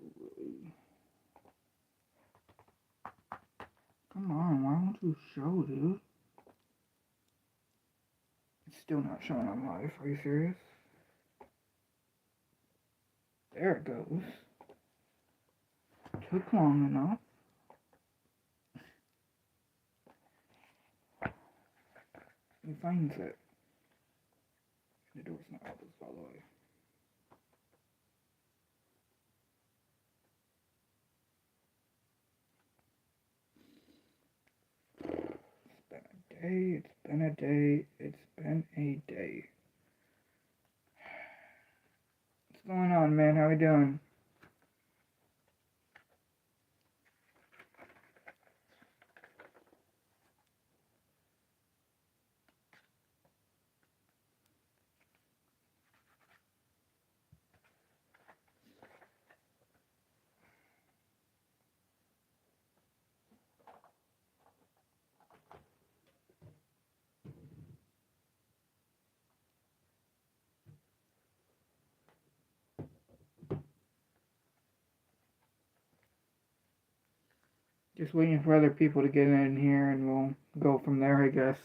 Absolutely. Come on, why won't you show, dude? It's still not showing on live. Are you serious? There it goes. Took long enough. He finds it. The door's not closed all the way. It's been a day. It's been a day. What's going on, man? How we doing? Just waiting for other people to get in here and we'll go from there, I guess.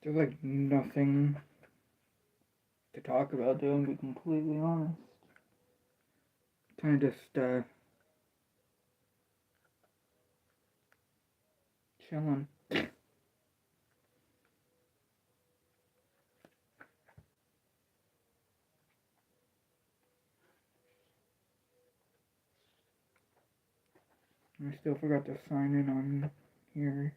There's like nothing to talk about, dude, to be completely honest. Kind of just chilling. I still forgot to sign in on here.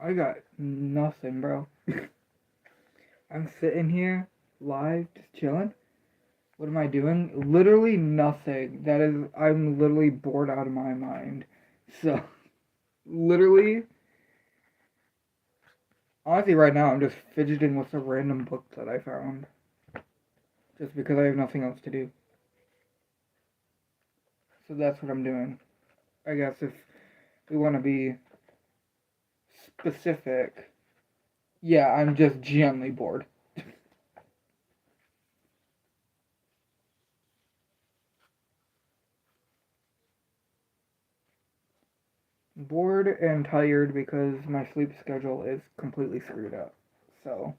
I got nothing, bro. I'm sitting here, live, just chilling. What am I doing? Literally nothing. I'm literally bored out of my mind. So, literally, honestly, right now, I'm just fidgeting with a random book that I found. Just because I have nothing else to do. So that's what I'm doing. I guess if we want to be specific, yeah, I'm just genuinely bored. Bored and tired because my sleep schedule is completely screwed up. So,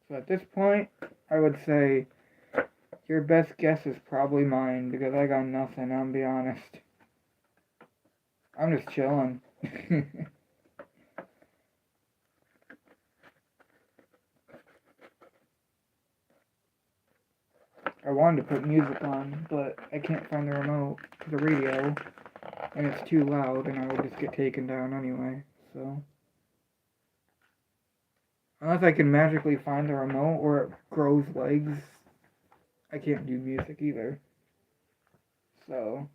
so at this point, I would say your best guess is probably mine because I got nothing, I'll be honest. I'm just chilling. I wanted to put music on, but I can't find the remote to the radio, and it's too loud, and I would just get taken down anyway, so. Unless I can magically find the remote or it grows legs, I can't do music either. So.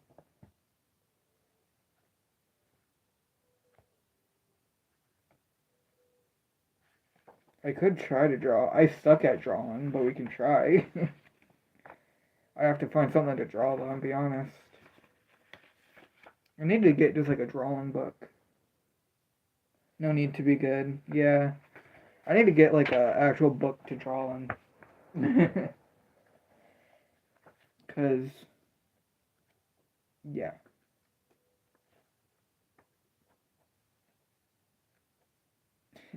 I could try to draw. I suck at drawing, but we can try. I have to find something to draw though, I'll be honest. I need to get just like a drawing book. No need to be good. Yeah. I need to get like a actual book to draw in. Cause yeah.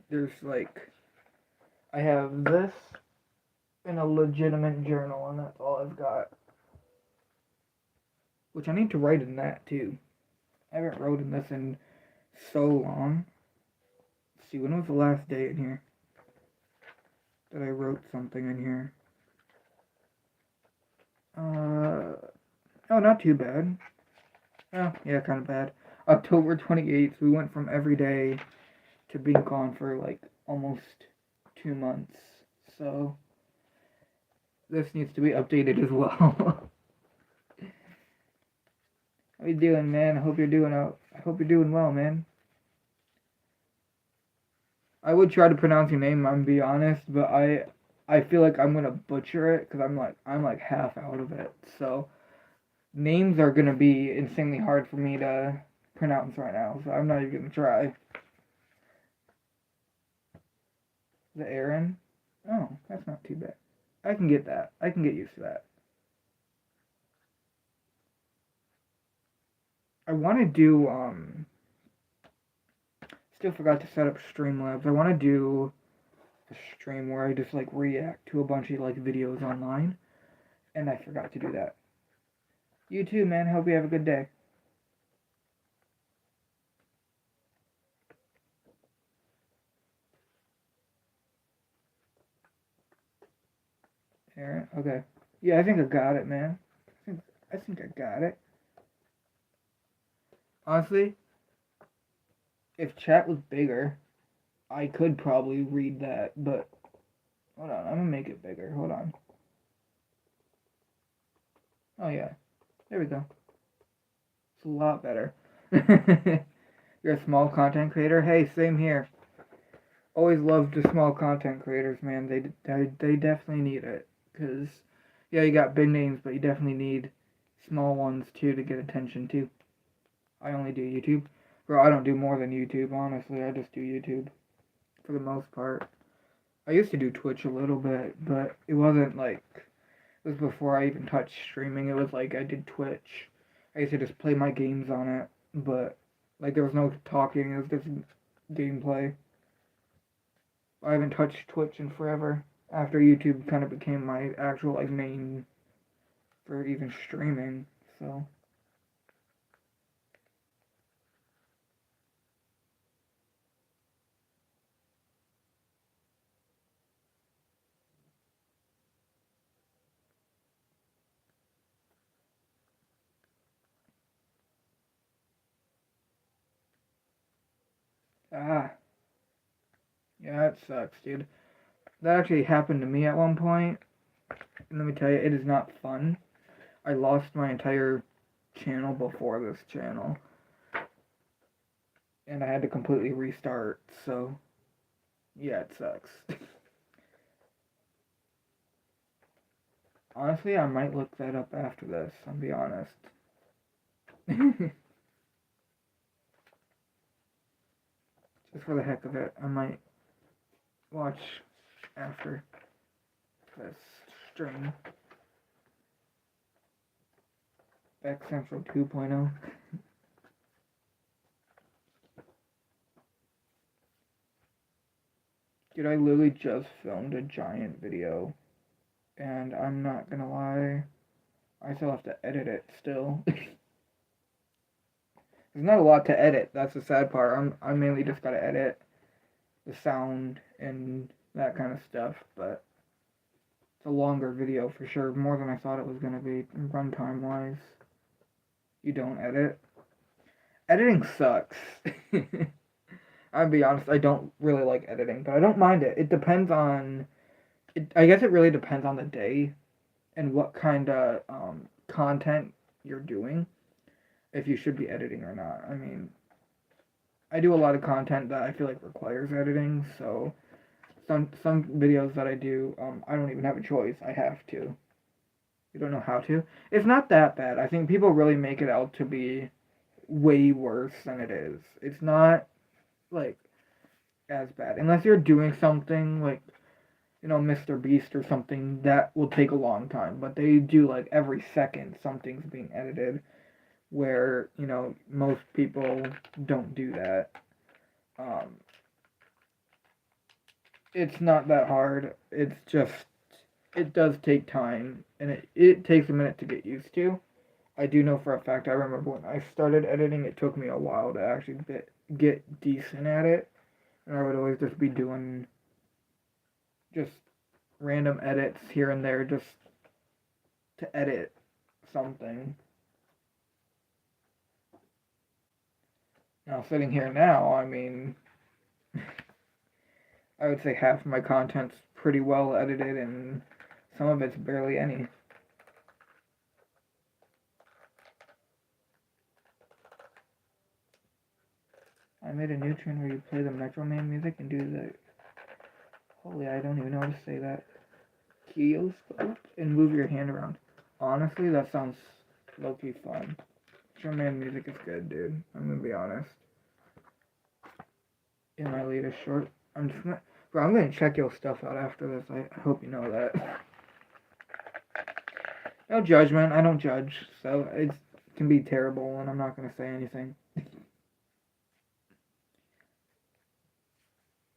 There's like I have this in a legitimate journal and that's all I've got. Which I need to write in that too. I haven't wrote in this in so long. Let's see, when was the last day in here that I wrote something in here? Oh, not too bad. Oh, yeah, kind of bad. October 28th, we went from every day to being gone for like almost 2 months. So, this needs to be updated as well. How you doing, man? I hope you're doing well, man. I would try to pronounce your name, I'm be honest, but I feel like I'm gonna butcher it because I'm like half out of it. So names are gonna be insanely hard for me to pronounce right now, so I'm not even gonna try. The Aaron? Oh, that's not too bad. I can get that. I can get used to that. I want to do still forgot to set up Streamlabs. I want to do a stream where I just like react to a bunch of like videos online, and I forgot to do that. You too, man. Hope you have a good day. Aaron, okay. Yeah, I think I got it, man. I think I got it. Honestly, if chat was bigger, I could probably read that, but hold on, I'm gonna make it bigger. Hold on. Oh yeah, there we go. It's a lot better. You're a small content creator? Hey, same here. Always loved the small content creators, man. They definitely need it. Because, yeah, you got big names, but you definitely need small ones, too, to get attention, too. I only do YouTube. Bro, I don't do more than YouTube, honestly. I just do YouTube. For the most part. I used to do Twitch a little bit, but it wasn't like... It was before I even touched streaming. It was like I did Twitch. I used to just play my games on it, but like there was no talking. It was just gameplay. I haven't touched Twitch in forever. After YouTube kind of became my actual like main for even streaming, so. Ah, yeah, it sucks, dude. That actually happened to me at one point, and let me tell you, it is not fun. I lost my entire channel before this channel, and I had to completely restart, so yeah, it sucks. Honestly, I might look that up after this, I'll be honest. Just for the heck of it, I might watch after this stream. Back Central 2.0. Dude, I literally just filmed a giant video, and I'm not gonna lie, I still have to edit it still. There's not a lot to edit, that's the sad part. I mainly just gotta edit the sound and that kind of stuff, but it's a longer video for sure, more than I thought it was gonna be runtime wise. You don't edit. Editing sucks. I'll be honest, I don't really like editing, but I don't mind it. It depends on I guess it really depends on the day and what kind of content you're doing, if you should be editing or not. I mean, I do a lot of content that I feel like requires editing, so some videos that I do, I don't even have a choice. I have to. You don't know how to. It's not that bad. I think people really make it out to be way worse than it is. It's not like as bad unless you're doing something like Mr. Beast or something that will take a long time. But they do like every second something's being edited, where most people don't do that. Um, it's not that hard. It's just it does take time, and it takes a minute to get used to. I do know for a fact. I remember when I started editing, it took me a while to actually get decent at it, and I would always just be doing just random edits here and there just to edit something. Now, sitting here now, I mean, I would say half of my content's pretty well edited and some of it's barely any. I made a new trend where you play the Metro Man music and do the... Holy, I don't even know how to say that. Keyoscope and move your hand around. Honestly, that sounds low-key fun. Metro Man music is good, dude. I'm gonna be honest. In my latest short, I'm gonna check your stuff out after this. I hope you know that. No judgment. I don't judge, so it can be terrible, and I'm not gonna say anything.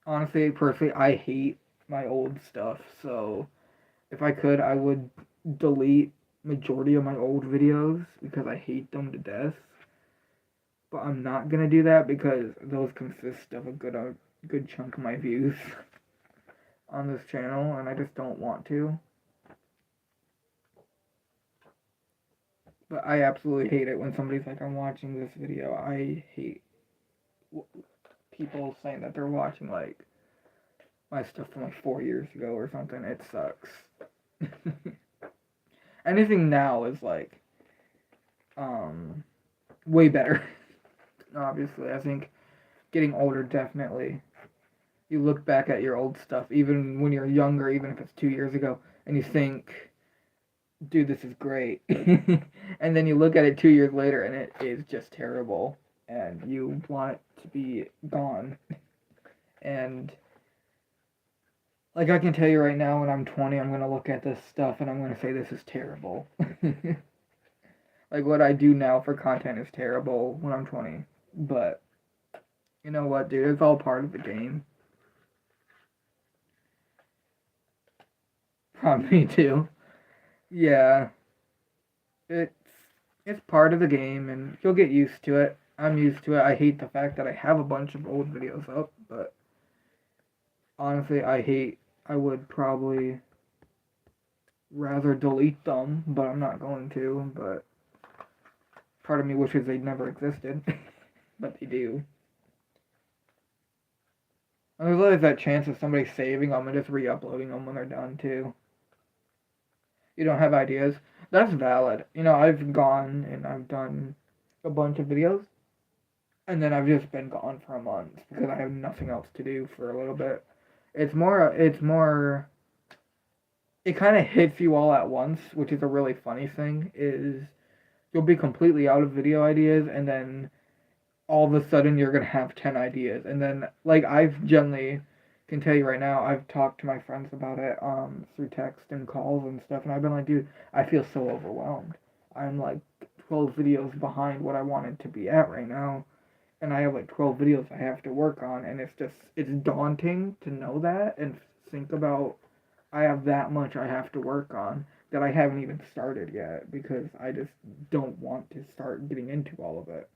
Honestly, personally, I hate my old stuff, so if I could, I would delete majority of my old videos because I hate them to death. But I'm not gonna do that because those consist of a good chunk of my views on this channel, and I just don't want to. But I absolutely hate it when somebody's like, I'm watching this video. I hate people saying that they're watching like my stuff from like 4 years ago or something. It sucks. Anything now is like way better. Obviously, I think getting older definitely. You look back at your old stuff, even when you're younger, even if it's 2 years ago, and you think, dude, this is great. And then you look at it 2 years later and it is just terrible. And you want it to be gone. And like I can tell you right now, when I'm 20, I'm gonna look at this stuff and I'm gonna say this is terrible. Like what I do now for content is terrible when I'm 20. But you know what, dude? It's all part of the game. Probably too. Yeah, it's it's part of the game, and you'll get used to it. I'm used to it. I hate the fact that I have a bunch of old videos up, but honestly, I would probably rather delete them, but I'm not going to. But part of me wishes they'd never existed, but they do. And there's always that chance of somebody saving them and just re-uploading them when they're done too. You don't have ideas. That's valid. I've gone and I've done a bunch of videos, and then I've just been gone for a month because I have nothing else to do for a little bit. It's more it kind of hits you all at once, which is a really funny thing. Is you'll be completely out of video ideas, and then all of a sudden you're gonna have 10 ideas, and then like I've generally can tell you right now, I've talked to my friends about it through text and calls and stuff, and I've been like, dude, I feel so overwhelmed. I'm like 12 videos behind what I wanted to be at right now, and I have like 12 videos I have to work on, and it's daunting to know that and think about I have that much I have to work on that I haven't even started yet because I just don't want to start getting into all of it.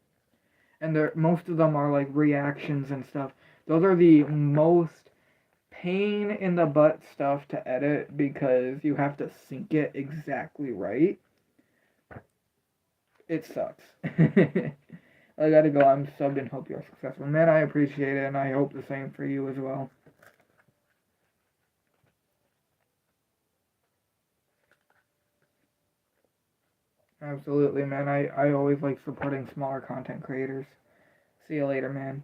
And most of them are like reactions and stuff. Those are the most pain in the butt stuff to edit because you have to sync it exactly right. It sucks. I gotta go. I'm subbed and hope you're successful. Man, I appreciate it, and I hope the same for you as well. Absolutely, man. I always like supporting smaller content creators. See you later, man.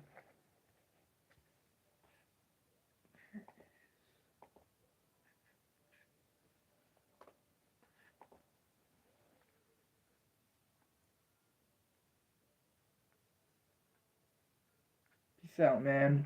Peace out, man.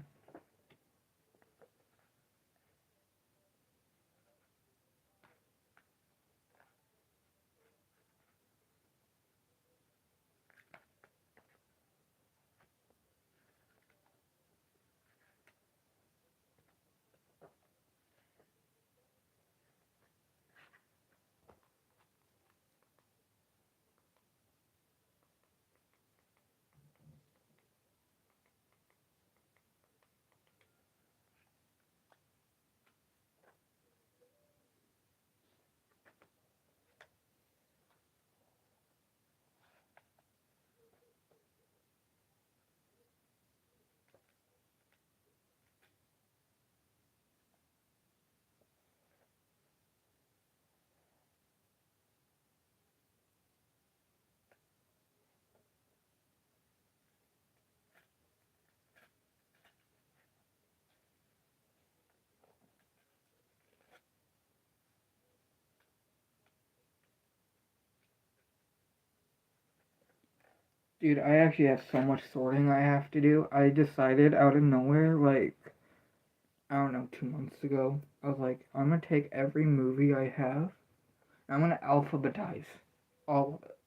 Dude, I actually have so much sorting I have to do. I decided out of nowhere, like, I don't know, 2 months ago, I was like, I'm gonna take every movie I have, and I'm gonna alphabetize all of it.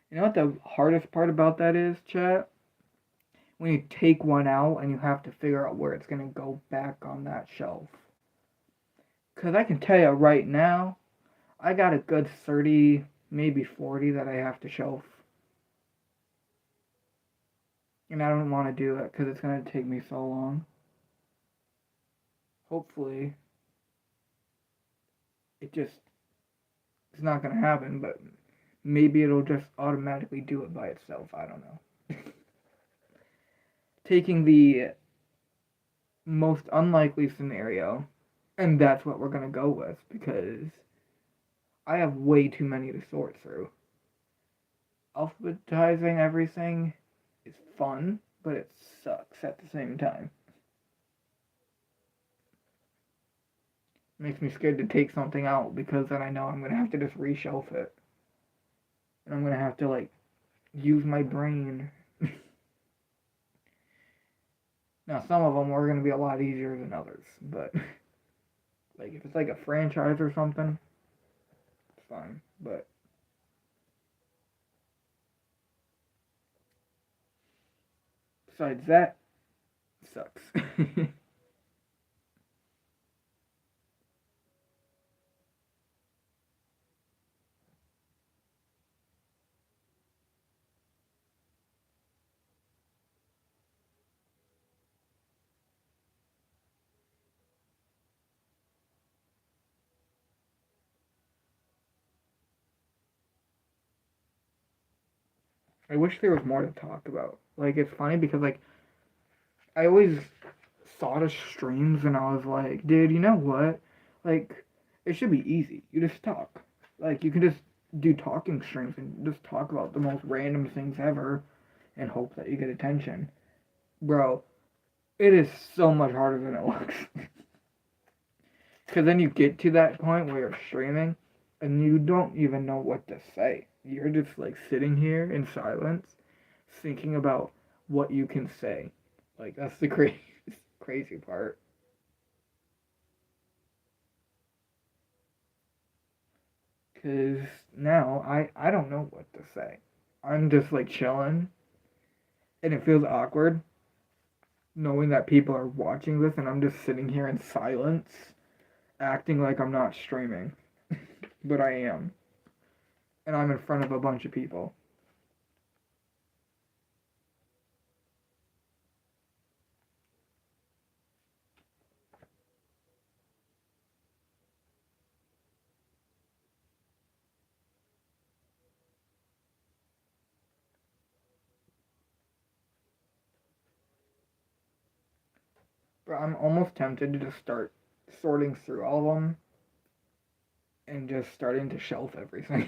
You know what the hardest part about that is, chat? When you take one out and you have to figure out where it's gonna go back on that shelf. Because I can tell you right now, I got a good 30, maybe 40 that I have to shelf. And I don't want to do it because it's going to take me so long. Hopefully, it's not going to happen, but maybe it'll just automatically do it by itself. I don't know. Taking the most unlikely scenario, and that's what we're going to go with because I have way too many to sort through. Alphabetizing everything is fun, but it sucks at the same time. Makes me scared to take something out because then I know I'm gonna have to just reshelf it. And I'm gonna have to like use my brain. Now some of them are gonna be a lot easier than others, but like if it's like a franchise or something, it's fine. But besides that, it sucks. I wish there was more to talk about. Like, it's funny because, like, I always saw the streams and I was like, dude, you know what? Like, it should be easy. You just talk. Like, you can just do talking streams and just talk about the most random things ever and hope that you get attention. Bro, it is so much harder than it looks. Because then you get to that point where you're streaming and you don't even know what to say. You're just like sitting here in silence, thinking about what you can say. Like, that's the crazy part. Because now I don't know what to say. I'm just like chilling, and it feels awkward knowing that people are watching this and I'm just sitting here in silence, acting like I'm not streaming. But I am. And I'm in front of a bunch of people. But I'm almost tempted to just start sorting through all of them and just starting to shelf everything.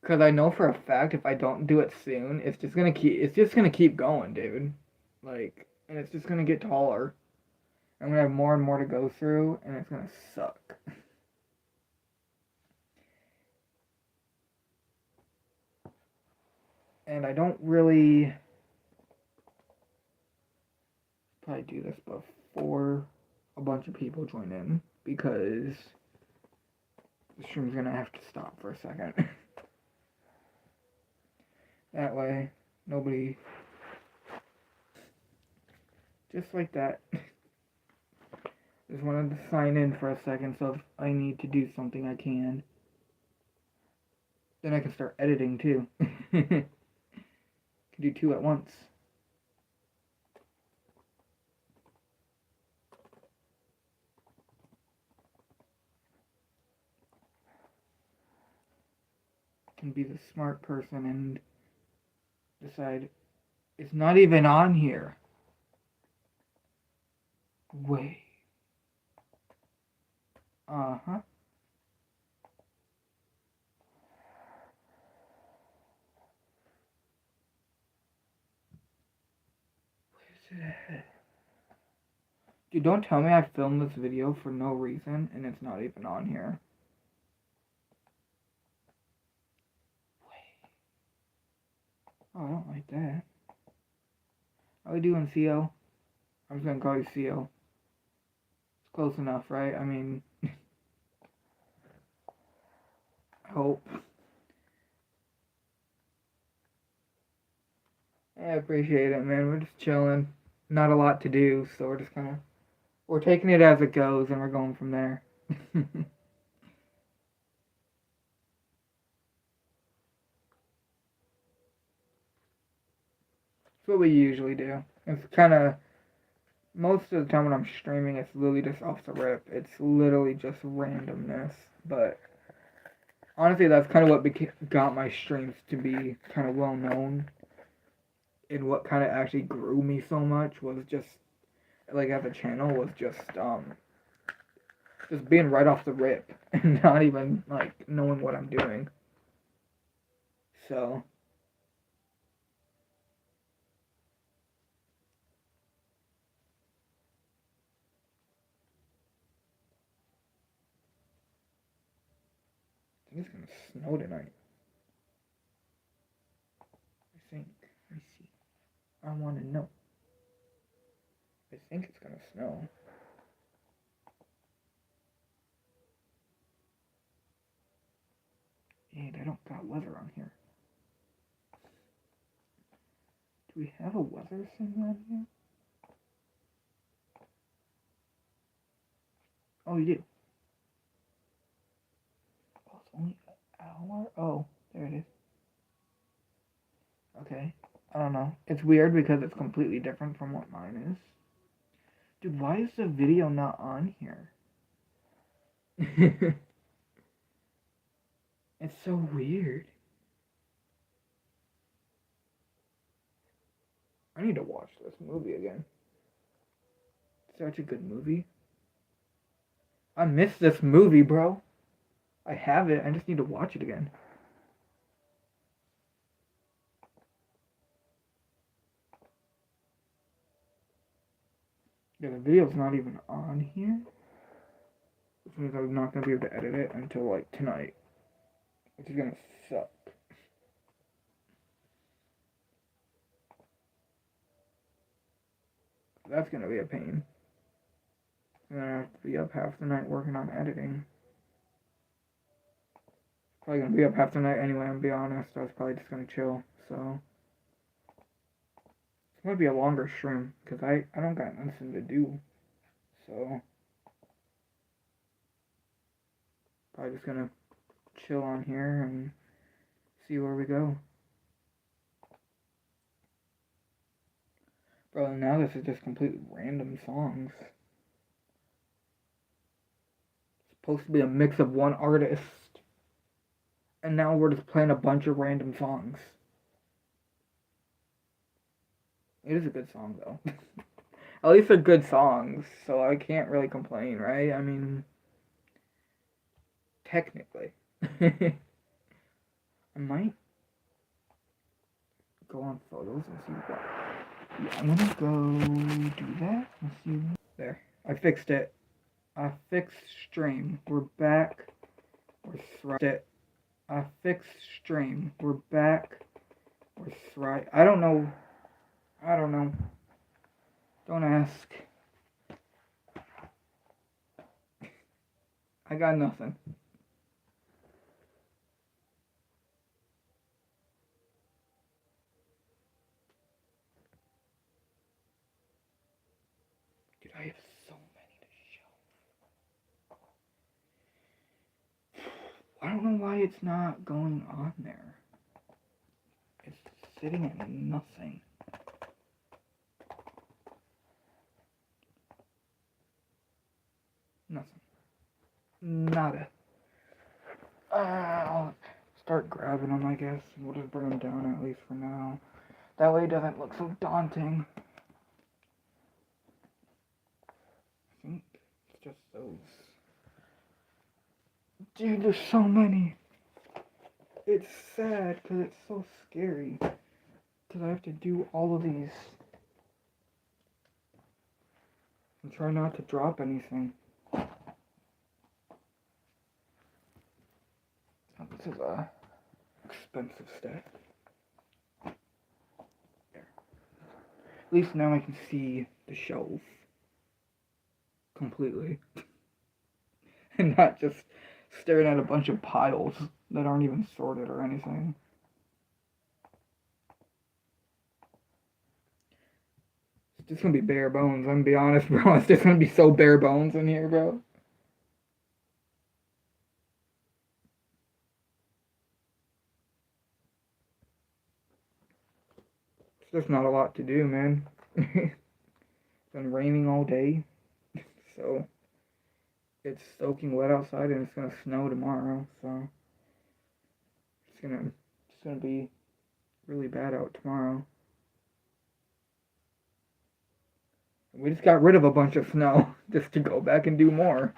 Because I know for a fact if I don't do it soon, it's just gonna keep going, David. Like, and it's just gonna get taller. I'm gonna have more and more to go through, and it's gonna suck. And I don't really probably do this before a bunch of people join in because the stream's gonna have to stop for a second. That way, nobody. Just like that. Just wanted to sign in for a second, so if I need to do something, I can. Then I can start editing too. Can do two at once. Can be the smart person and decide it's not even on here. Wait. Uh-huh. Where's it at? Dude, don't tell me I filmed this video for no reason and it's not even on here. Wait. Oh, I don't like that. How are we doing, CO? I'm just gonna call you CO. It's close enough, right? I mean, I hope. I appreciate it, man. We're just chilling. Not a lot to do, so we're taking it as it goes and we're going from there. That's what we usually do. It's kind of most of the time when I'm streaming, it's literally just off the rip. It's literally just randomness. But honestly, that's kind of what got my streams to be kind of well known. And what kind of actually grew me so much was just like as a channel was just being right off the rip and not even like knowing what I'm doing. So I think it's gonna snow tonight. I think. Let me see. I want to know. I think it's gonna snow. And I don't got weather on here. Do we have a weather thing on here? Oh, you do. Oh, it's only an hour? Oh, there it is. Okay. I don't know. It's weird because it's completely different from what mine is. Dude, why is the video not on here? It's so weird. I need to watch this movie again. Such a good movie. I missed this movie, bro. I have it. I just need to watch it again. Yeah, the video's not even on here. Which means I'm not going to be able to edit it until, like, tonight. Which is going to suck. That's going to be a pain. And then I have to be up half the night working on editing. Probably going to be up half the night anyway, I'm be honest. I was probably just going to chill, so. It's going to be a longer stream, because I don't got nothing to do. So. Probably just going to chill on here and see where we go. Bro, now this is just completely random songs. It's supposed to be a mix of one artist. And now we're just playing a bunch of random songs. It is a good song, though. At least they're good songs, so I can't really complain, right? I mean, technically. I might go on photos and see what. Yeah, I'm gonna go do that and see. There, I fixed it. I fixed stream. We're back. We're thrive. I fixed stream. We're back. We're thrive. I don't know. Don't ask. I got nothing. Dude, I have so many to show. I don't know why it's not going on there. It's sitting at nothing. Nothing. Nada. I'll start grabbing them, I guess. We'll just bring them down at least for now. That way it doesn't look so daunting. I think it's just those. Dude, there's so many. It's sad because it's so scary. Because I have to do all of these. And try not to drop anything. Oh, this is a expensive step. There. At least now I can see the shelf completely. And not just staring at a bunch of piles that aren't even sorted or anything. It's just gonna be bare bones, I'm gonna be honest, bro. It's just gonna be so bare bones in here, bro. It's just not a lot to do, man. It's been raining all day, so it's soaking wet outside and it's gonna snow tomorrow, so it's gonna be really bad out tomorrow. We just got rid of a bunch of snow just to go back and do more.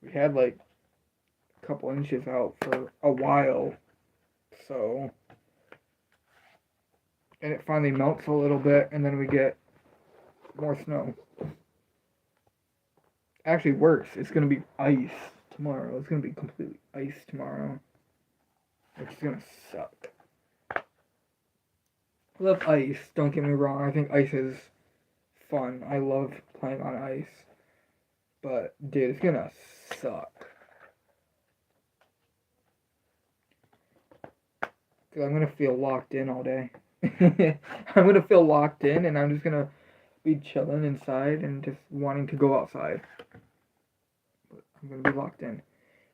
We had like a couple inches out for a while, so, and it finally melts a little bit and then we get more snow. Actually worse, it's gonna be ice tomorrow. It's gonna be completely ice tomorrow, which is gonna suck. I love ice, don't get me wrong. I think ice is fun. I love playing on ice. But, dude, it's gonna suck. Because I'm gonna feel locked in all day. I'm gonna feel locked in and I'm just gonna be chilling inside and just wanting to go outside. But I'm gonna be locked in.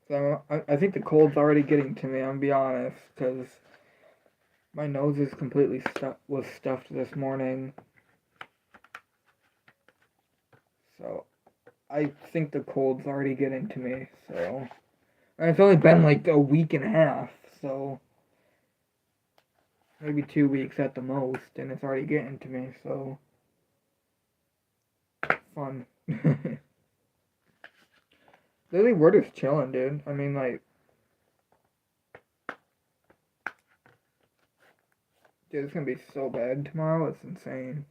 So I think the cold's already getting to me, I'm gonna be honest. Because my nose is completely was stuffed this morning. So I think the cold's already getting to me. So and it's only been like a week and a half. So maybe 2 weeks at the most, and it's already getting to me, so fun. Literally, we're just chilling, dude. I mean, like, dude, it's gonna be so bad tomorrow, it's insane.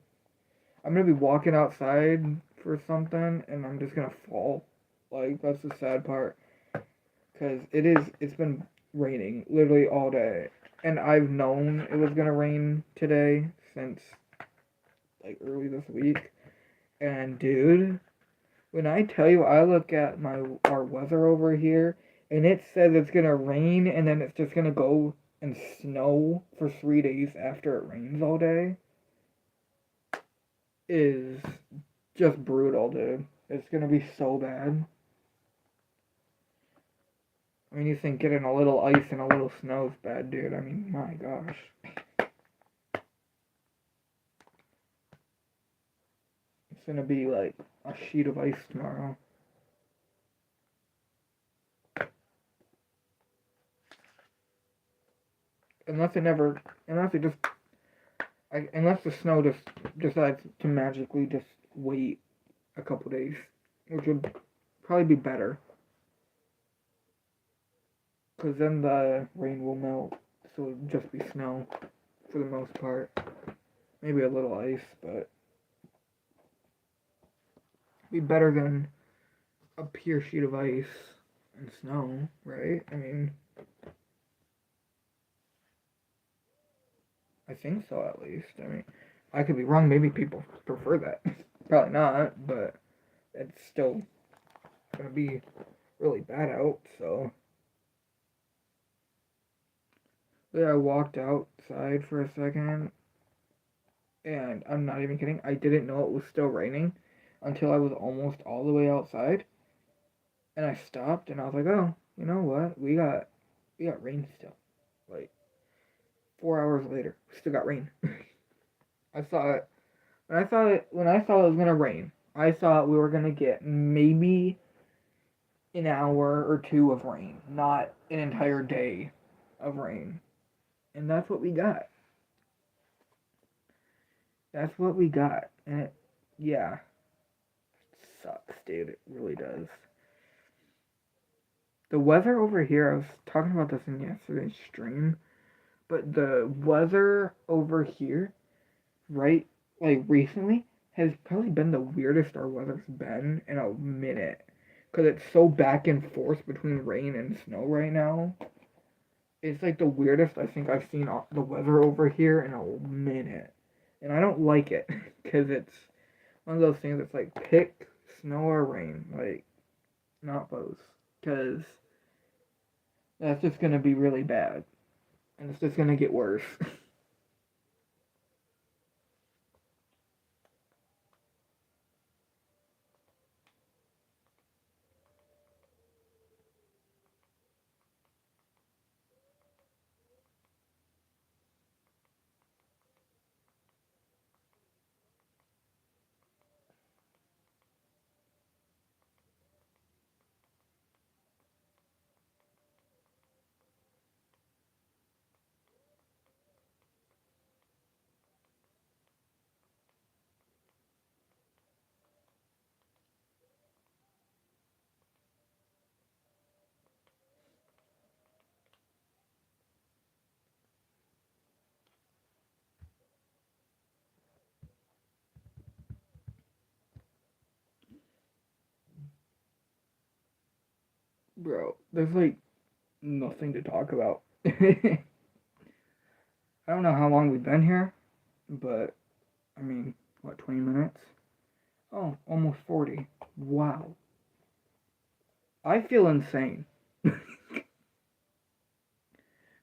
I'm gonna be walking outside for something, and I'm just gonna fall. Like, that's the sad part. Because it's been raining literally all day. And I've known it was gonna rain today since, like, early this week. And, dude, when I tell you I look at our weather over here, and it says it's gonna rain, and then it's just gonna go and snow for 3 days after it rains all day, is just brutal, dude. It's gonna be so bad. I mean, you think getting a little ice and a little snow is bad, dude. I mean, my gosh. It's gonna be like a sheet of ice tomorrow. Unless the snow just decides to magically just wait a couple days, which would probably be better. Because then the rain will melt, so it'll just be snow for the most part. Maybe a little ice, but be better than a pure sheet of ice and snow, right? I mean, I think so at least. I mean, I could be wrong. Maybe people prefer that. Probably not, but it's still gonna be really bad out, so. Yeah, I walked outside for a second, and I'm not even kidding. I didn't know it was still raining until I was almost all the way outside, and I stopped, and I was like, "Oh, you know what? We got rain still." Like 4 hours later, we still got rain. I saw it when I saw it was gonna rain. I thought we were gonna get maybe an hour or two of rain, not an entire day of rain, and that's what we got. That's what we got, and yeah, it sucks, dude. It really does. The weather over here, I was talking about this in yesterday's stream, but the weather over here, right, like recently, has probably been the weirdest our weather's been in a minute. Because it's so back and forth between rain and snow right now. It's like the weirdest I think I've seen the weather over here in a minute. And I don't like it. Because it's one of those things that's like pick snow or rain. Like, not both. Because that's just going to be really bad. And it's just going to get worse. Bro, there's like nothing to talk about. I don't know how long we've been here, but I mean, what, 20 minutes? Oh, almost 40. Wow. I feel insane. I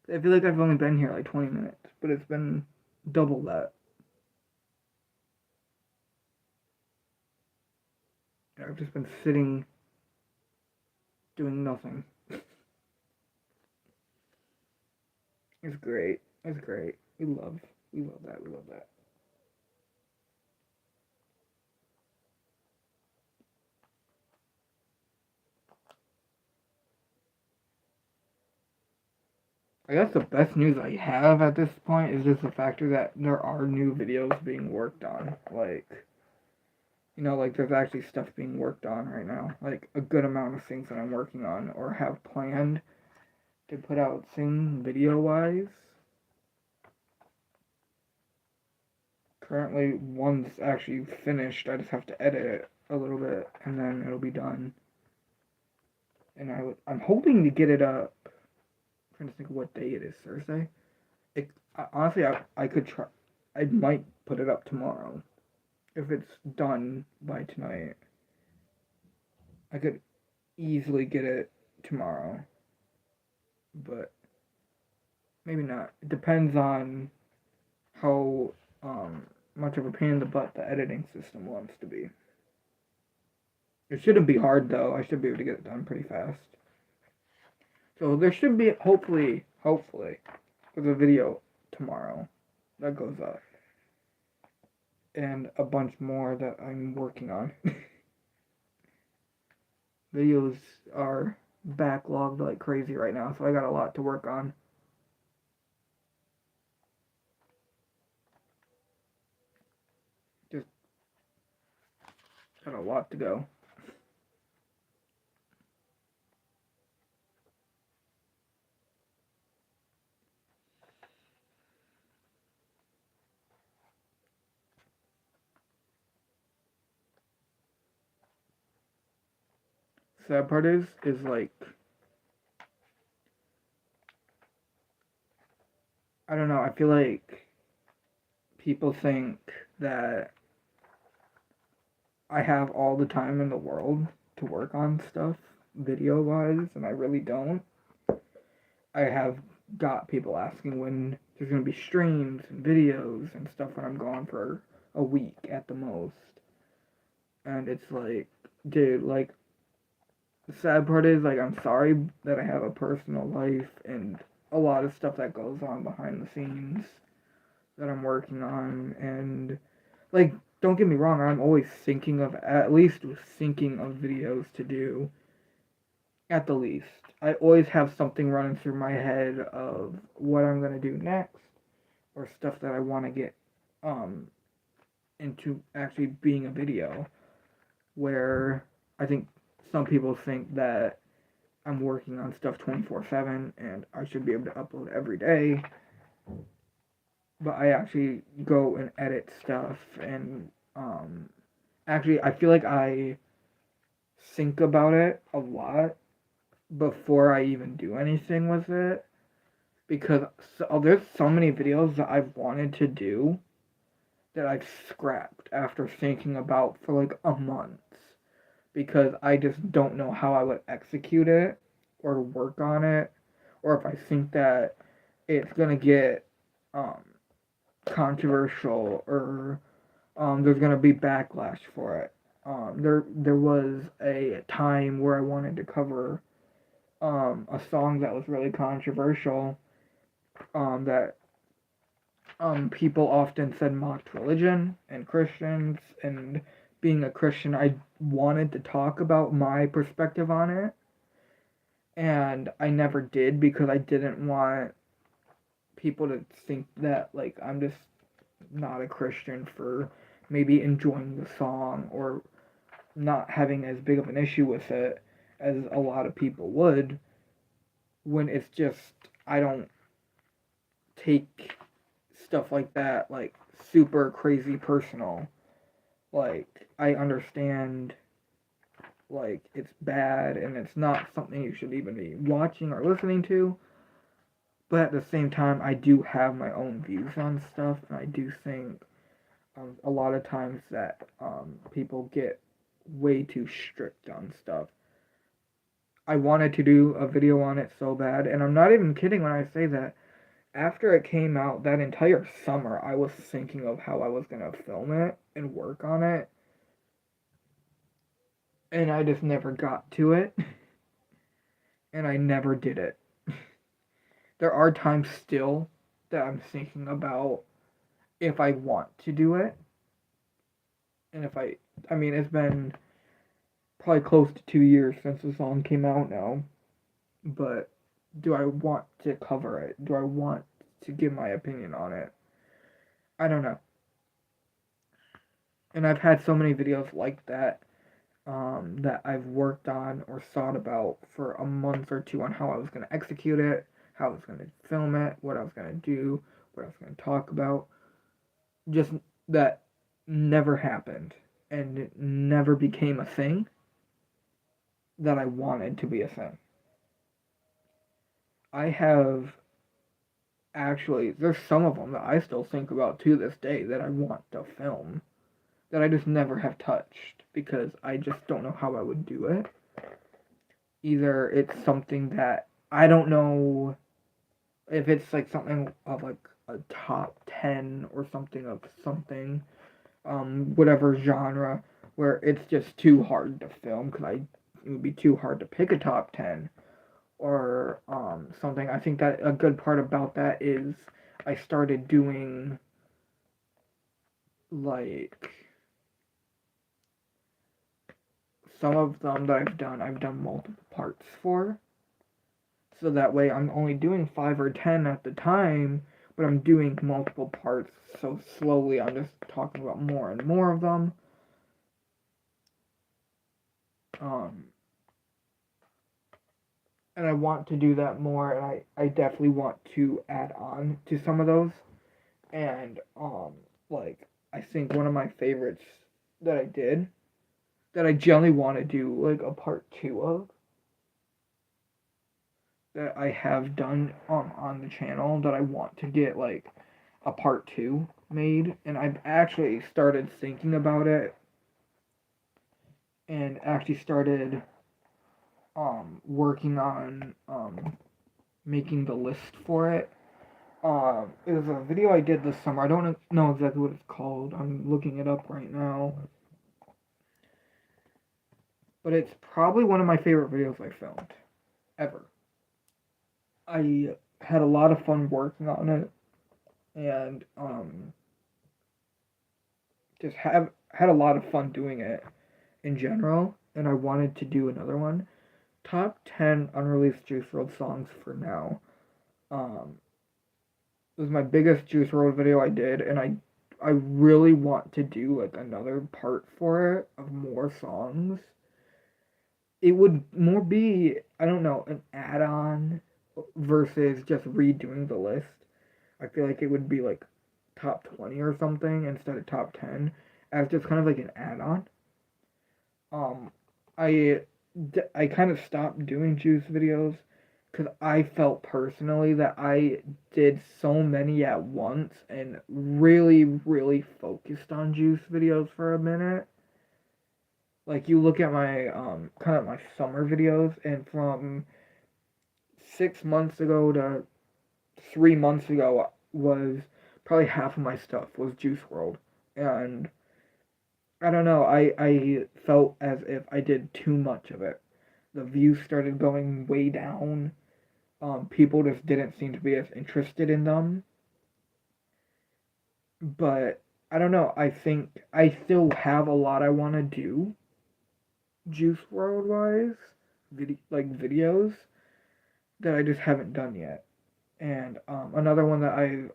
feel like I've only been here like 20 minutes, but it's been double that. I've just been sitting doing nothing. It's great. It's great. We love that. We love that. I guess the best news I have at this point is just the factor that there are new videos being worked on. Like, like there's actually stuff being worked on right now. Like a good amount of things that I'm working on or have planned to put out soon video wise. Currently, one's actually finished. I just have to edit it a little bit and then it'll be done. And I'm hoping to get it up. I'm trying to think of what day it is. Thursday. Honestly, I could try. I might put it up tomorrow if it's done by tonight. I could easily get it tomorrow, but maybe not. It depends on how much of a pain in the butt the editing system wants to be. It shouldn't be hard though. I should be able to get it done pretty fast. So there should be hopefully there's a video tomorrow that goes up. And a bunch more that I'm working on. Videos are backlogged like crazy right now, so I got a lot to work on. Just got a lot to go. Sad part is like, I don't know, I feel like people think that I have all the time in the world to work on stuff video wise, and I really don't. I have got people asking when there's gonna be streams and videos and stuff when I'm gone for a week at the most. And it's like, dude, like, the sad part is, like, I'm sorry that I have a personal life and a lot of stuff that goes on behind the scenes that I'm working on. And, like, don't get me wrong, I'm always thinking of, at least thinking of videos to do. At the least. I always have something running through my head of what I'm going to do next or stuff that I want to get into actually being a video, where I think some people think that I'm working on stuff 24/7 and I should be able to upload every day. But I actually go and edit stuff and actually I feel like I think about it a lot before I even do anything with it, because there's so many videos that I've wanted to do that I've scrapped after thinking about for like a month because I just don't know how I would execute it or work on it, or if I think that it's gonna get um, controversial or there's gonna be backlash for it. There was a time where I wanted to cover a song that was really controversial, that people often said mocked religion and Christians, and being a Christian, I wanted to talk about my perspective on it, and I never did because I didn't want people to think that like I'm just not a Christian for maybe enjoying the song or not having as big of an issue with it as a lot of people would, when it's just I don't take stuff like that like super crazy personal. Like I understand like it's bad and it's not something you should even be watching or listening to, but at the same time I do have my own views on stuff, and I do think a lot of times that people get way too strict on stuff. I wanted to do a video on it so bad, and I'm not even kidding when I say that after it came out that entire summer, I was thinking of how I was going to film it and work on it, and I just never got to it, and I never did it. There are times still that I'm thinking about if I want to do it, and if I mean, it's been probably close to 2 years since the song came out now, but do I want to cover it? Do I want to give my opinion on it? I don't know. And I've had so many videos like that that I've worked on or thought about for a month or two on how I was going to execute it, how I was going to film it, what I was going to do, what I was going to talk about. Just that never happened and it never became a thing that I wanted to be a thing. I have actually, there's some of them that I still think about to this day that I want to film that I just never have touched because I just don't know how I would do it. Either it's something that I don't know if it's like something of like a top 10 or something of something, whatever genre, where it's just too hard to film because it would be too hard to pick a top 10 or something. I think that a good part about that is I started doing like some of them that I've done multiple parts for. So that way I'm only doing 5 or 10 at the time, but I'm doing multiple parts. So slowly I'm just talking about more and more of them. Um, and I want to do that more, and I definitely want to add on to some of those. And like I think one of my favorites that I did that I generally want to do like a part 2 of that I have done on the channel that I want to get like a part 2 made, and I've actually started thinking about it and actually started working on making the list for it. It was a video I did this summer. I don't know exactly what it's called. I'm looking it up right now. But it's probably one of my favorite videos I filmed ever. I had a lot of fun working on it and just have had a lot of fun doing it in general, and I wanted to do another one. Top 10 unreleased Juice WRLD songs for now. It was my biggest Juice WRLD video I did, and I really want to do like another part for it of more songs. It would more be, I don't know, an add-on versus just redoing the list. I feel like it would be like top 20 or something instead of top 10 as just kind of like an add-on. Um, I I kind of stopped doing Juice videos because I felt personally that I did so many at once and really focused on Juice videos for a minute. Like you look at my kind of my summer videos, and from 6 months ago to 3 months ago was probably half of my stuff was Juice WRLD, and I don't know. I felt as if I did too much of it. The views started going way down. People just didn't seem to be as interested in them. But I don't know. I think I still have a lot I want to do, Juice WRLD wise, videos that I just haven't done yet. And another one that I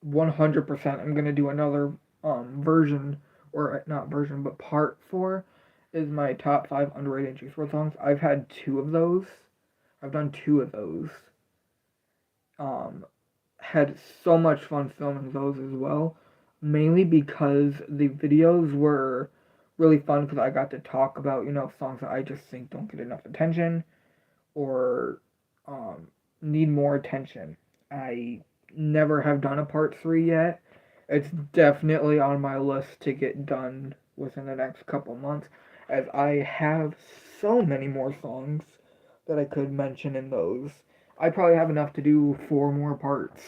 100% I'm gonna do another version, or not version but part for, is my top 5 underrated Juice WRLD songs. I've had 2 of those. I've done 2 of those. Had so much fun filming those as well, mainly because the videos were really fun because I got to talk about, songs that I just think don't get enough attention or need more attention. I never have done a part 3 yet. It's definitely on my list to get done within the next couple months, as I have so many more songs that I could mention in those. I probably have enough to do 4 more parts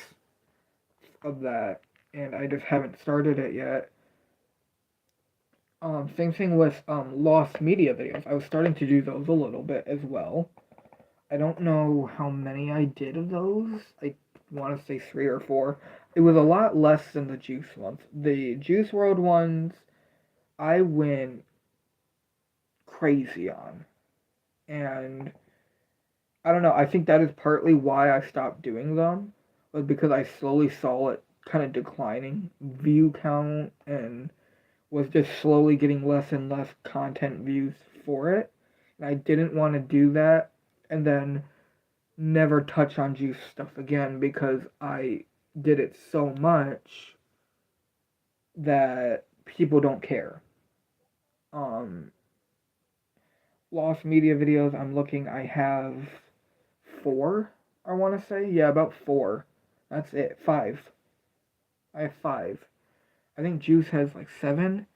of that, and I just haven't started it yet. Same thing with lost media videos. I was starting to do those a little bit as well. I don't know how many I did of those. I want to say 3 or 4. It was a lot less than the Juice ones. The Juice WRLD ones, I went crazy on. And I don't know. I think that is partly why I stopped doing them, was because I slowly saw it kind of declining view count and was just slowly getting less and less content views for it. And I didn't want to do that and then never touch on juice stuff again because I did it so much that people don't care. Um, Lost media videos, I'm looking, I have four, I want to say. Yeah, about four. That's it. Five. I have five. I think Juice has like seven,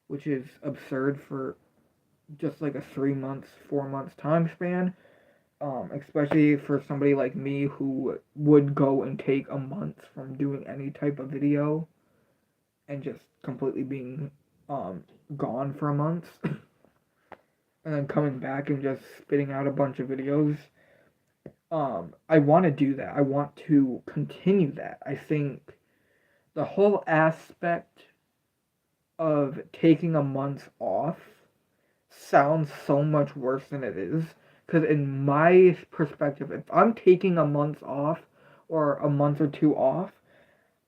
which is absurd for just like a 3 months, 4 months time span. Especially for somebody like me who would go and take a month from doing any type of video and just completely being um, gone for a month and then coming back and just spitting out a bunch of videos. I want to do that. I want to continue that. I think the whole aspect of taking a month off sounds so much worse than it is. Because in my perspective, if I'm taking a month off or a month or two off,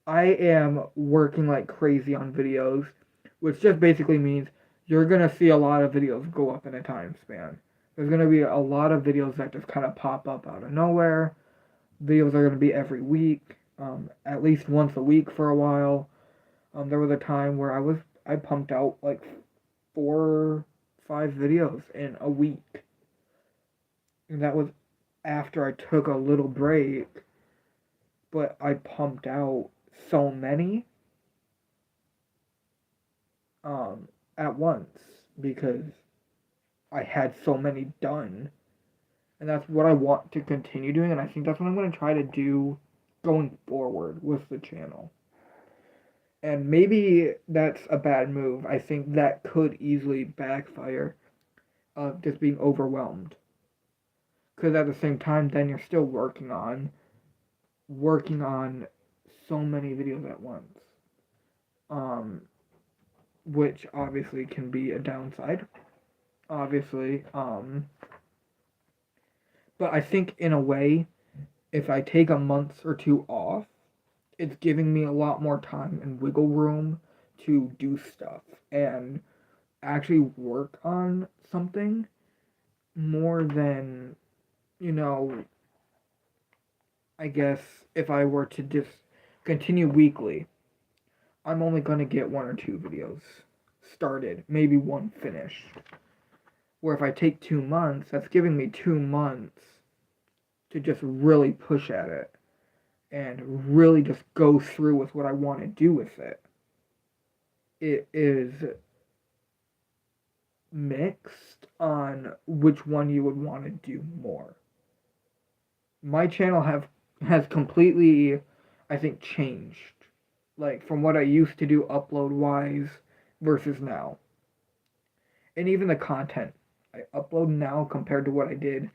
I am working like crazy on videos, which just basically means you're going to see a lot of videos go up in a time span. There's going to be a lot of videos that just kind of pop up out of nowhere. Videos are going to be every week, at least once a week for a while. There was a time where I pumped out like 4, 5 videos in a week. And that was after I took a little break, but I pumped out so many at once because I had so many done. And that's what I want to continue doing, and I think that's what I'm going to try to do going forward with the channel. And maybe that's a bad move. I think that could easily backfire of just being overwhelmed. Because at the same time, then you're still working on so many videos at once. Which obviously can be a downside. Obviously. But I think in a way, if I take a month or two off, it's giving me a lot more time and wiggle room to do stuff and actually work on something more than, you know, I guess if I were to just continue weekly, I'm only going to get 1 or 2 videos started, maybe one finished. Where if I take 2 months, that's giving me 2 months to just really push at it and really just go through with what I want to do with it. It is mixed on which one you would want to do more. My channel has completely, I think, changed. Like from what I used to do upload wise versus now. And even the content I upload now compared to what I did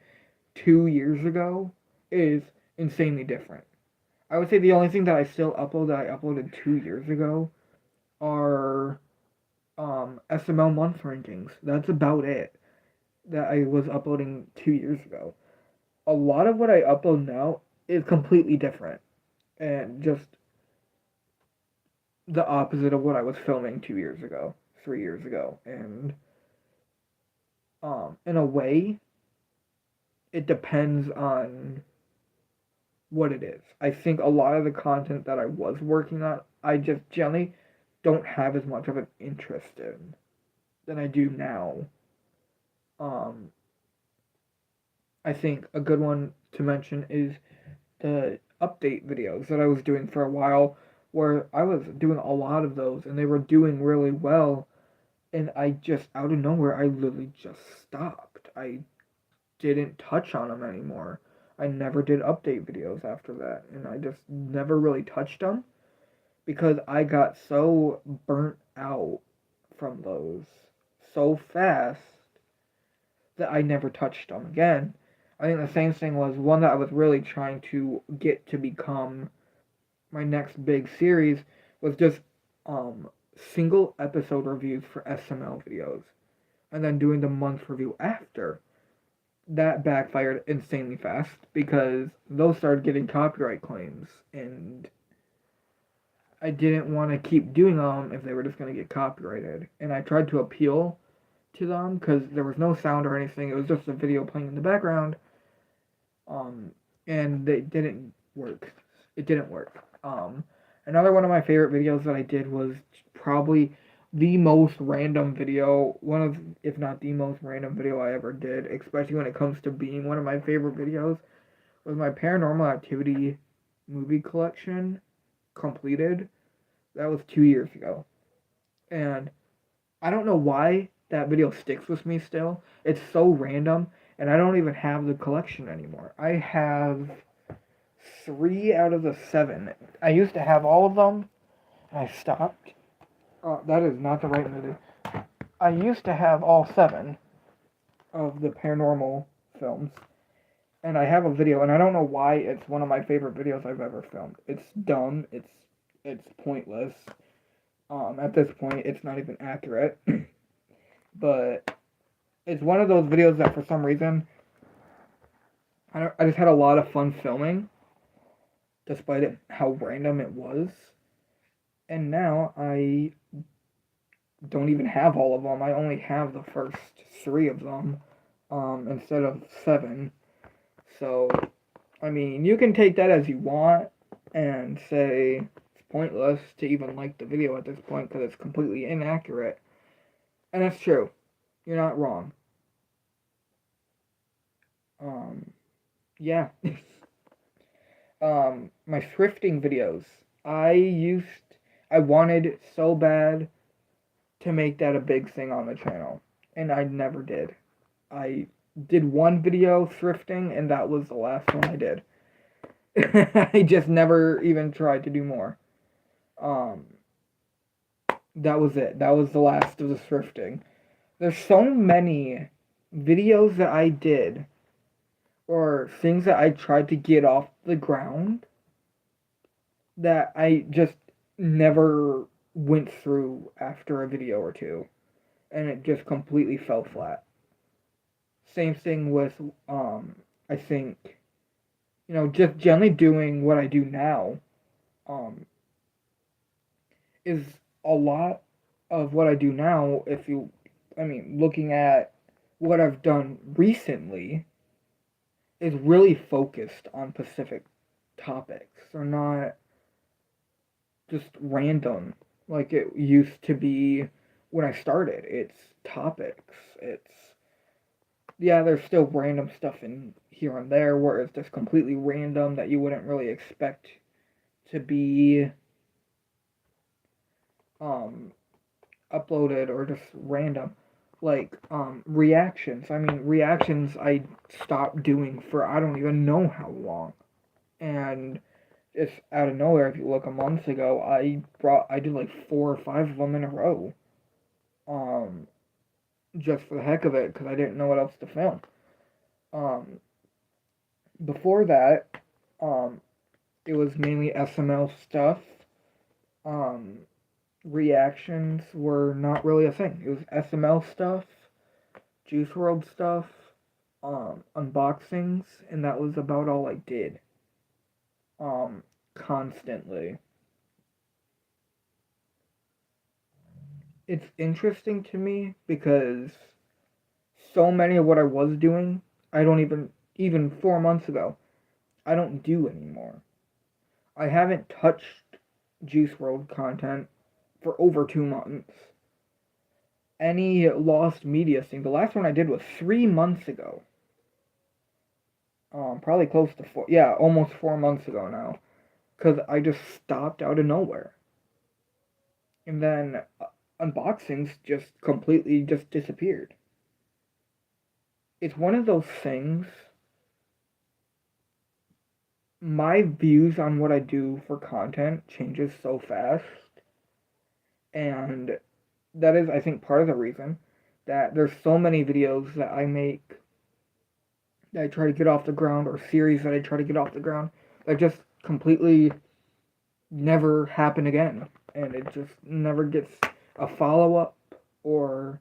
2 years ago is insanely different. I would say the only thing that I still upload that I uploaded 2 years ago are SML month rankings. That's about it that I was uploading 2 years ago. A lot of what I upload now is completely different and just the opposite of what I was filming 2 years ago, 3 years ago. And in a way, it depends on what it is. I think a lot of the content that I was working on, I just generally don't have as much of an interest in than I do now. I think a good one to mention is the update videos that I was doing for a while, where I was doing a lot of those and they were doing really well, and I just out of nowhere I literally just stopped. I didn't touch on them anymore. I never did update videos after that, and I just never really touched them because I got so burnt out from those so fast that I never touched them again. I think the same thing was one that I was really trying to get to become my next big series was just single episode reviews for SML videos and then doing the month review after. that backfired insanely fast because those started getting copyright claims, and I didn't want to keep doing them if they were just going to get copyrighted. And I tried to appeal to them because there was no sound or anything. It was just a video playing in the background. And it didn't work. It didn't work. Another one of my favorite videos that I did was probably the most random video, one of, if not the most random video I ever did, especially when it comes to being one of my favorite videos, was my Paranormal Activity movie collection completed. That was 2 years ago. And I don't know why that video sticks with me still. It's so random, and I don't even have the collection anymore. I have 3 out of the 7. I used to have all of them, and I stopped. That is not the right movie. I used to have all 7 of the paranormal films, and I have a video, and I don't know why it's one of my favorite videos I've ever filmed. It's dumb. It's pointless. At this point, it's not even accurate. But it's one of those videos that for some reason I just had a lot of fun filming, despite how random it was. And now I don't even have all of them. I only have the first 3 of them, instead of 7. So, I mean, you can take that as you want and say it's pointless to even like the video at this point because it's completely inaccurate. And that's true. You're not wrong. Yeah. My thrifting videos. I wanted so bad to make that a big thing on the channel, and I never did. I did one video thrifting, and that was the last one I did. I just never even tried to do more. That was it. That was the last of the thrifting. There's so many videos that I did, or things that I tried to get off the ground, that I just never went through after a video or two, and it just completely fell flat. Same thing with, I think, just generally doing what I do now, is a lot of what I do now, looking at what I've done recently, is really focused on specific topics. They're not just random like it used to be when I started. It's topics. There's still random stuff in here and there where it's just completely random that you wouldn't really expect to be uploaded, or just random. Like reactions. Reactions I stopped doing for I don't even know how long. And it's out of nowhere. If you look a month ago, I did like 4 or 5 of them in a row, just for the heck of it, because I didn't know what else to film. Before that, it was mainly SML stuff. Reactions were not really a thing. It was SML stuff, Juice WRLD stuff, unboxings, and that was about all I did. Constantly. It's interesting to me because so many of what I was doing, I don't even 4 months ago, I don't do anymore. I haven't touched Juice WRLD content for over 2 months. Any lost media thing, the last one I did was 3 months ago. Probably close to 4, yeah, almost 4 months ago now. Because I just stopped out of nowhere. And then unboxings just completely just disappeared. It's one of those things. My views on what I do for content changes so fast. And that is, I think, part of the reason that there's so many videos that I make that I try to get off the ground, or series that I try to get off the ground, that just completely never happen again. And it just never gets a follow-up, or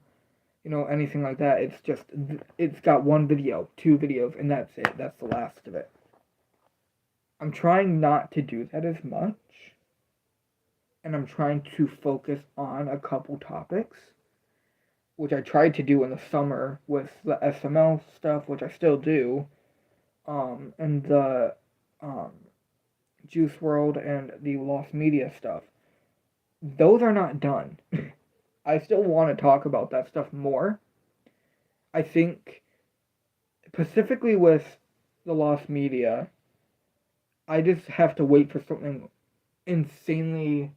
anything like that. It's got one video, two videos, and that's it. That's the last of it. I'm trying not to do that as much, and I'm trying to focus on a couple topics, which I tried to do in the summer with the SML stuff, which I still do, and the Juice WRLD and the Lost Media stuff. Those are not done. I still want to talk about that stuff more. I think, specifically with the Lost Media, I just have to wait for something insanely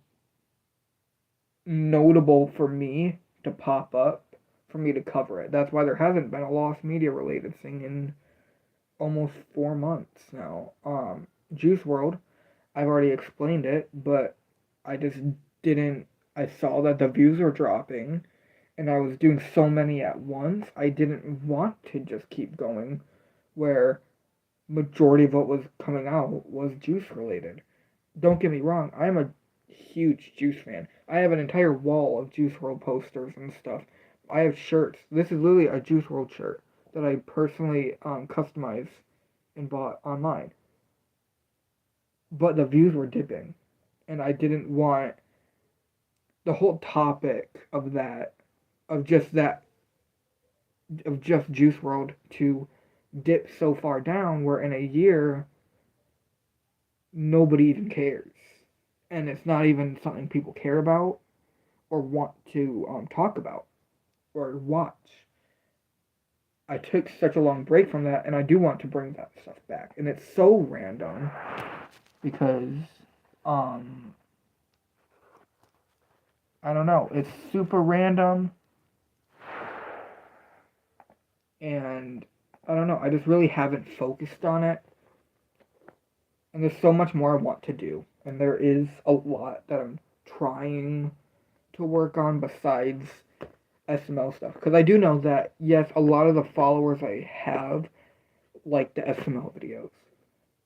notable for me to pop up for me to cover it. That's why there hasn't been a Lost Media related thing in almost 4 months now. Juice WRLD, I've already explained it, but I just didn't. I saw that the views were dropping, and I was doing so many at once. I didn't want to just keep going, where majority of what was coming out was Juice related. Don't get me wrong, I'm a huge Juice fan. I have an entire wall of Juice WRLD posters and stuff. I have shirts. This is literally a Juice WRLD shirt that I personally customized and bought online. But the views were dipping, and I didn't want the whole topic of that, of just Juice WRLD to dip so far down where in a year nobody even cares, and it's not even something people care about or want to talk about or watch. I took such a long break from that, and I do want to bring that stuff back, and it's so random because I don't know, it's super random, and I don't know, I just really haven't focused on it. And there's so much more I want to do. And there is a lot that I'm trying to work on besides SML stuff. Because I do know that, yes, a lot of the followers I have like the SML videos.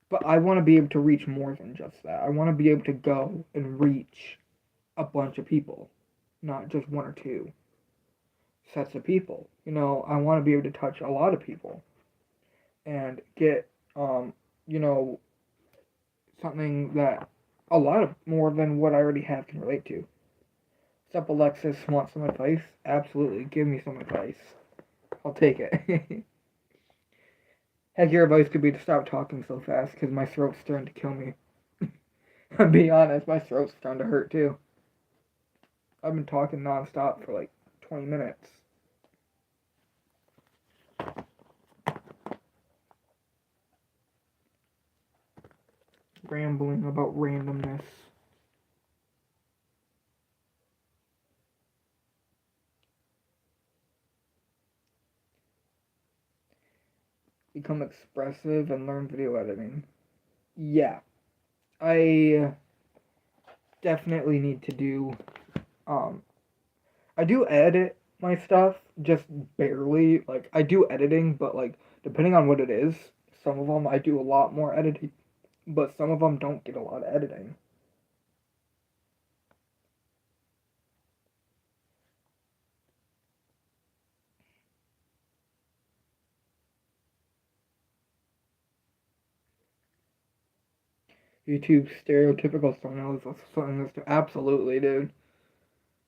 But I want to be able to reach more than just that. I want to be able to go and reach a bunch of people, not just one or two sets of people. I want to be able to touch a lot of people and get, something that a lot of more than what I already have can relate to. What's up, Alexis? Want some advice? Absolutely. Give me some advice. I'll take it. Heck, your advice could be to stop talking so fast because my throat's starting to kill me. I'll be honest, my throat's starting to hurt too. I've been talking nonstop for like 20 minutes. Rambling about randomness. Become expressive and learn video editing. Yeah. I definitely need to do I do edit my stuff, just barely. Like, I do editing, but like depending on what it is, some of them I do a lot more editing, but some of them don't get a lot of editing. YouTube stereotypical thumbnails is something that's absolutely, dude.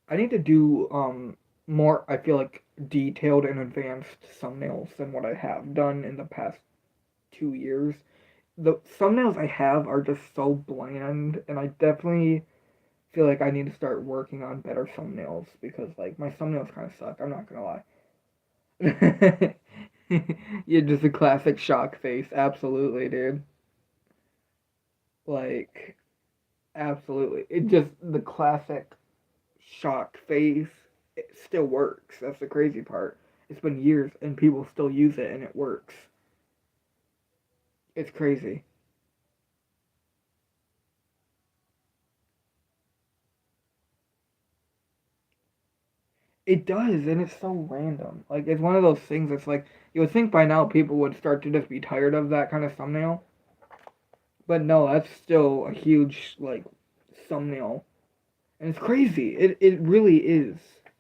I need to do more, I feel like, detailed and advanced thumbnails than what I have done in the past 2 years. The thumbnails I have are just so bland, and I definitely feel like I need to start working on better thumbnails because like my thumbnails kind of suck. I'm not gonna lie. You're just a classic shock face, absolutely, dude. Like, absolutely. It just the classic shock face. It still works. That's the crazy part. It's been years and people still use it and it works. It's crazy. It does, and it's so random. Like, it's one of those things that's like, you would think by now people would start to just be tired of that kind of thumbnail. But no, that's still a huge, like, thumbnail. And it's crazy. It really is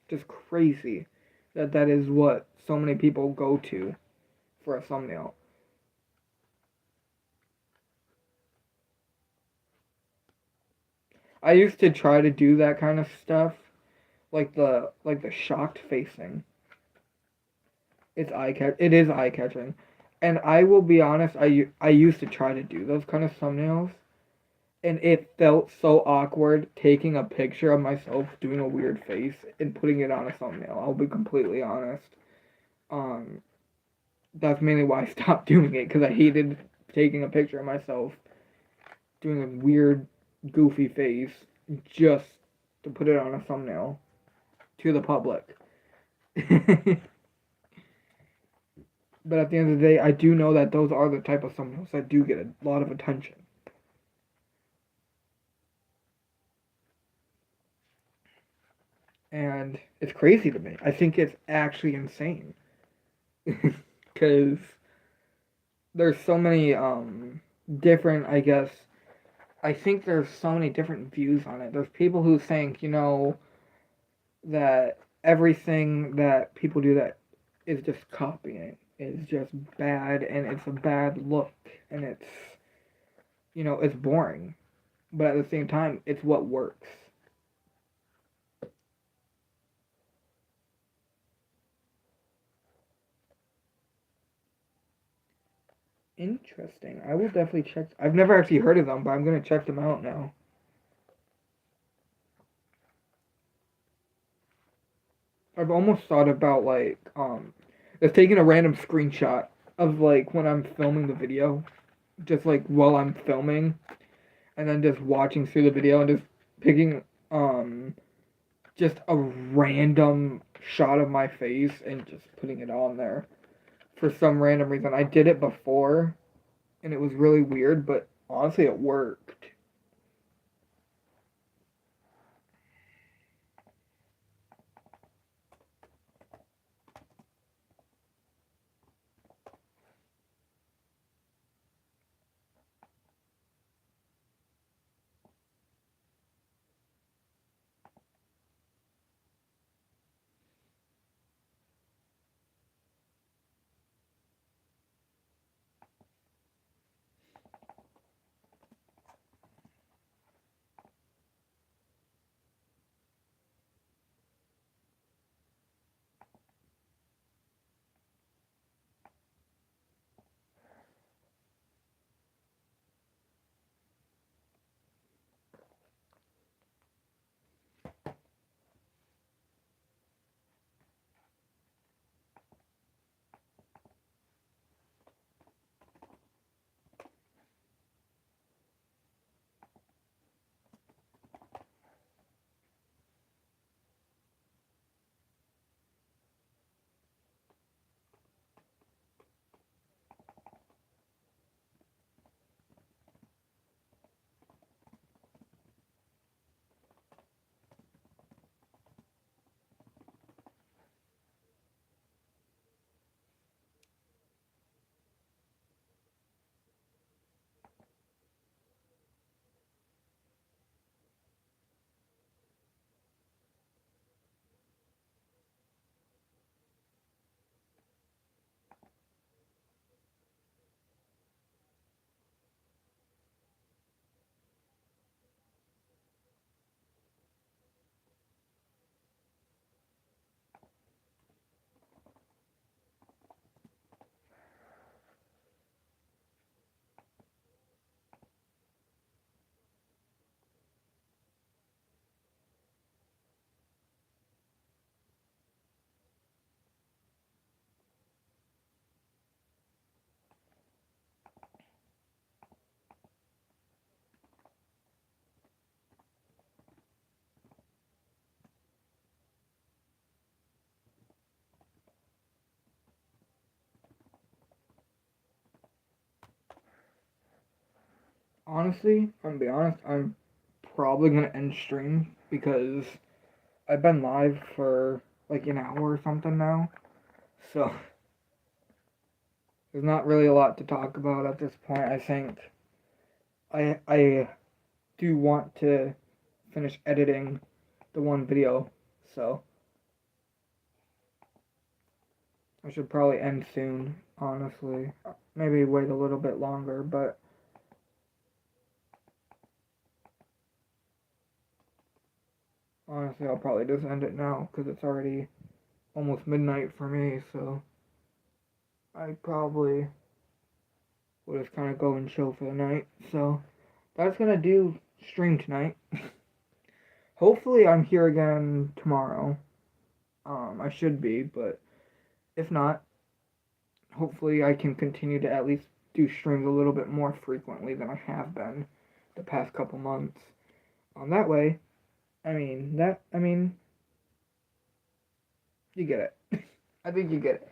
just crazy that is what so many people go to for a thumbnail. I used to try to do that kind of stuff, like the shocked facing. It is eye catching, and I will be honest. I used to try to do those kind of thumbnails, and it felt so awkward taking a picture of myself doing a weird face and putting it on a thumbnail. I'll be completely honest. Um, that's mainly why I stopped doing it because I hated taking a picture of myself doing a weird, goofy face just to put it on a thumbnail to the public. But at the end of the day, I do know that those are the type of thumbnails that do get a lot of attention. And it's crazy to me. I think it's actually insane. Because there's so many different, I guess, I think there's so many different views on it. There's people who think, that everything that people do that is just copying is just bad and it's a bad look and it's boring. But at the same time, it's what works. Interesting. I will definitely check. I've never actually heard of them, but I'm gonna check them out now. I've almost thought about just taking a random screenshot of like when I'm filming the video, just like while I'm filming, and then just watching through the video and just picking just a random shot of my face and just putting it on there for some random reason. I did it before, and it was really weird, but honestly, it worked. Honestly, I'm gonna be honest, I'm probably gonna end stream because I've been live for like an hour or something now. So there's not really a lot to talk about at this point. I think I do want to finish editing the one video. So I should probably end soon, honestly. Maybe wait a little bit longer, but honestly, I'll probably just end it now because it's already almost midnight for me, so I probably will just kind of go and chill for the night. So that's gonna do stream tonight. Hopefully, I'm here again tomorrow. I should be, but if not, hopefully I can continue to at least do streams a little bit more frequently than I have been the past couple months. That way, I mean, you get it. I think you get it.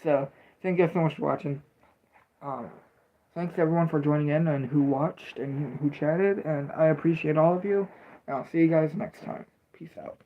So, thank you guys so much for watching. Um, Thanks everyone for joining in and who watched and who chatted, and I appreciate all of you. And I'll see you guys next time. Peace out.